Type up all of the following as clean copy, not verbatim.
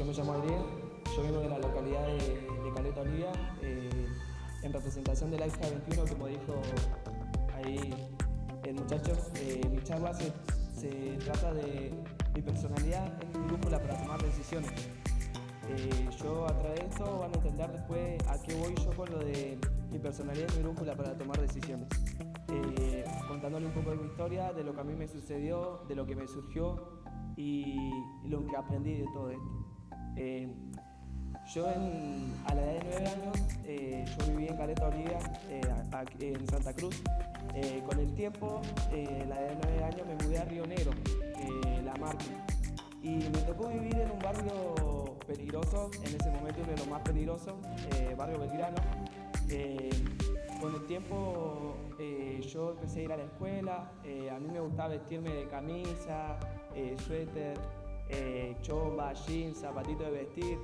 Yo me llamo Adrián, yo vengo de la localidad de Caleta Olivia, en representación de la hija 21, como dijo ahí el muchacho. Mi charla se trata de mi personalidad, es mi brújula para tomar decisiones. Yo a través de esto van a entender después a qué voy yo con lo de mi personalidad y mi brújula para tomar decisiones. Contándole un poco de mi historia, de lo que a mí me sucedió, de lo que me surgió y lo que aprendí de todo esto. Yo a la edad de 9 años, yo viví en Caleta Olivia, en Santa Cruz. Con el tiempo, a la edad de 9 años me mudé a Río Negro, La Marque. Y me tocó vivir en un barrio peligroso, en ese momento uno de los más peligrosos, barrio Belgrano. Con el tiempo yo empecé a ir a la escuela, a mí me gustaba vestirme de camisa, suéter, chomba, jeans, zapatito de vestir.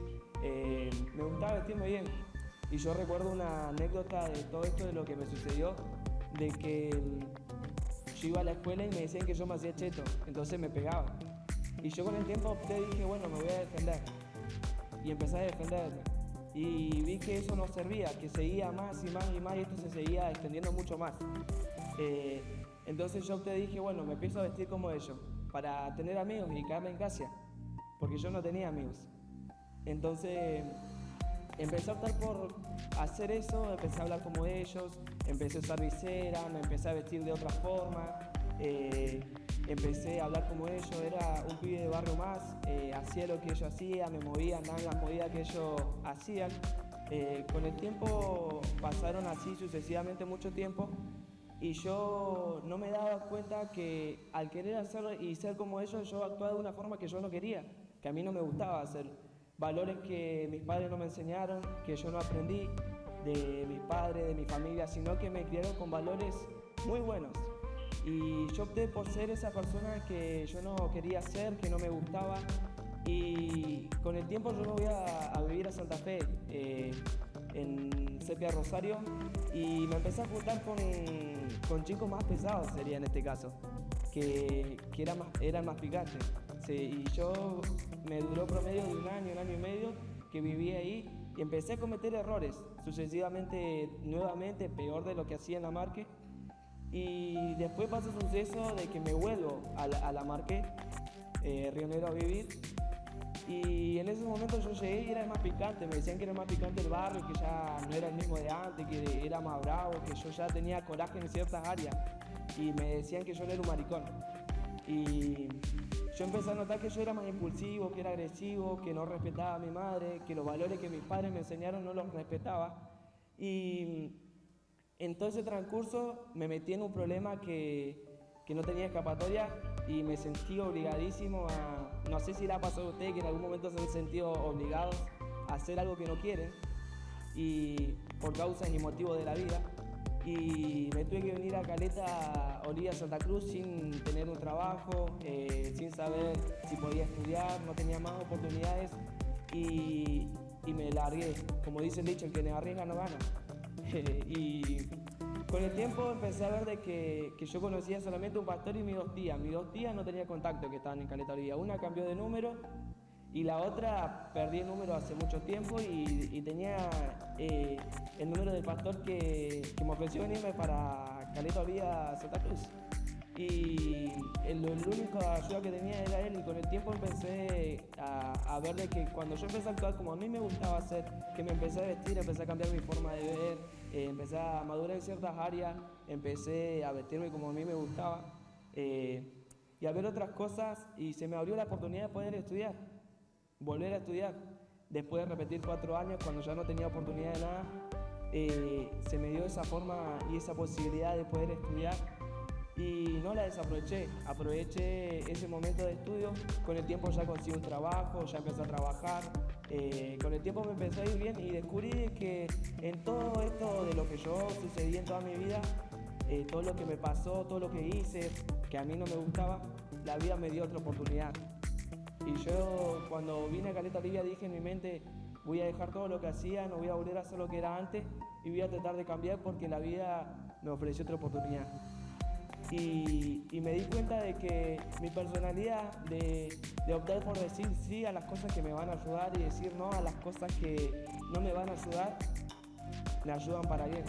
Me gustaba vestirme bien. Y yo recuerdo una anécdota de todo esto, de lo que me sucedió, de que yo iba a la escuela y me decían que yo me hacía cheto, entonces me pegaban. Y yo con el tiempo opté, dije, bueno, me voy a defender. Y empecé a defenderme. Y vi que eso no servía, que seguía más y más y más y esto se seguía extendiendo mucho más. Entonces yo opté, dije, bueno, me empiezo a vestir como ellos, para tener amigos y quedarme en casa, porque yo no tenía amigos. Entonces empecé a optar por hacer eso, empecé a hablar como ellos, empecé a usar visera, me empecé a vestir de otra forma. Empecé a hablar como ellos, era un pibe de barrio más, hacía lo que ellos hacían, me movía, andaba en las movidas que ellos hacían. Con el tiempo pasaron así sucesivamente mucho tiempo y yo no me daba cuenta que al querer hacerlo y ser como ellos, yo actuaba de una forma que yo no quería, que a mí no me gustaba hacer. Valores que mis padres no me enseñaron, que yo no aprendí de mis padres, de mi familia, sino que me criaron con valores muy buenos. Y yo opté por ser esa persona que yo no quería ser, que no me gustaba. Y con el tiempo yo me voy a vivir a Santa Fe, en Sepia Rosario, y me empecé a juntar con chicos más pesados, sería en este caso, que eran más picantes. Sí, y yo me duró promedio de un año y medio que viví ahí y empecé a cometer errores, sucesivamente, nuevamente, peor de lo que hacía en La Marque. Y después pasa el suceso de que me vuelvo a La Marque, Río Negro, a vivir. Y en ese momento yo llegué y era el más picante, me decían que era el más picante del barrio, que ya no era el mismo de antes, que era más bravo, que yo ya tenía coraje en ciertas áreas. Y me decían que yo no era un maricón. Y yo empecé a notar que yo era más impulsivo, que era agresivo, que no respetaba a mi madre, que los valores que mis padres me enseñaron no los respetaba. Y en todo ese transcurso me metí en un problema que no tenía escapatoria y me sentí obligadísimo a, no sé si le ha pasado a usted que en algún momento se han sentido obligados a hacer algo que no quieren y por causas y motivos de la vida. Y me tuve que venir a Caleta Olivia, Santa Cruz, sin tener un trabajo, sin saber si podía estudiar, no tenía más oportunidades y me largué. Como dice el dicho, el que no arriesga no gana. Y con el tiempo empecé a ver de que yo conocía solamente un pastor y mis dos tías. Mis dos tías no tenía contacto, que estaban en Caleta Olivia. Una cambió de número y la otra perdí el número hace mucho tiempo y tenía el número del pastor que me ofreció venirme para Caleta Olivia, Santa Cruz. Y el único ayuda que tenía era él, y con el tiempo empecé a ver de que cuando yo empecé a actuar como a mí me gustaba hacer, que me empecé a vestir, empecé a cambiar mi forma de ver, empecé a madurar en ciertas áreas, empecé a vestirme como a mí me gustaba y a ver otras cosas, y se me abrió la oportunidad de poder estudiar, volver a estudiar. Después de repetir 4 años, cuando ya no tenía oportunidad de nada, se me dio esa forma y esa posibilidad de poder estudiar. Y no la desaproveché, aproveché ese momento de estudio. Con el tiempo ya conseguí un trabajo, ya empecé a trabajar, con el tiempo me empezó a ir bien y descubrí que en todo esto de lo que yo sucedí en toda mi vida, todo lo que me pasó, todo lo que hice, que a mí no me gustaba, la vida me dio otra oportunidad. Y yo cuando vine a Caleta Olivia dije en mi mente, voy a dejar todo lo que hacía, no voy a volver a hacer lo que era antes y voy a tratar de cambiar porque la vida me ofreció otra oportunidad. y me di cuenta de que mi personalidad de optar por decir sí a las cosas que me van a ayudar y decir no a las cosas que no me van a ayudar, me ayudan para bien.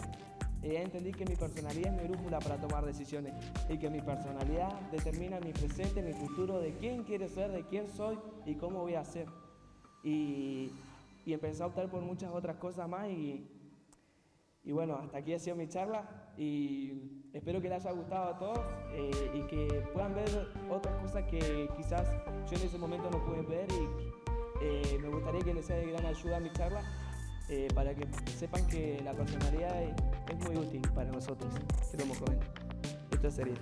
Ya entendí que mi personalidad es mi brújula para tomar decisiones y que mi personalidad determina mi presente, mi futuro, de quién quiero ser, de quién soy y cómo voy a ser. Y empecé a optar por muchas otras cosas más y bueno, hasta aquí ha sido mi charla y espero que les haya gustado a todos y que puedan ver otras cosas que quizás yo en ese momento no pude ver y me gustaría que les sea de gran ayuda mi charla para que sepan que la personalidad es muy útil para nosotros, que somos jóvenes. Esto sería.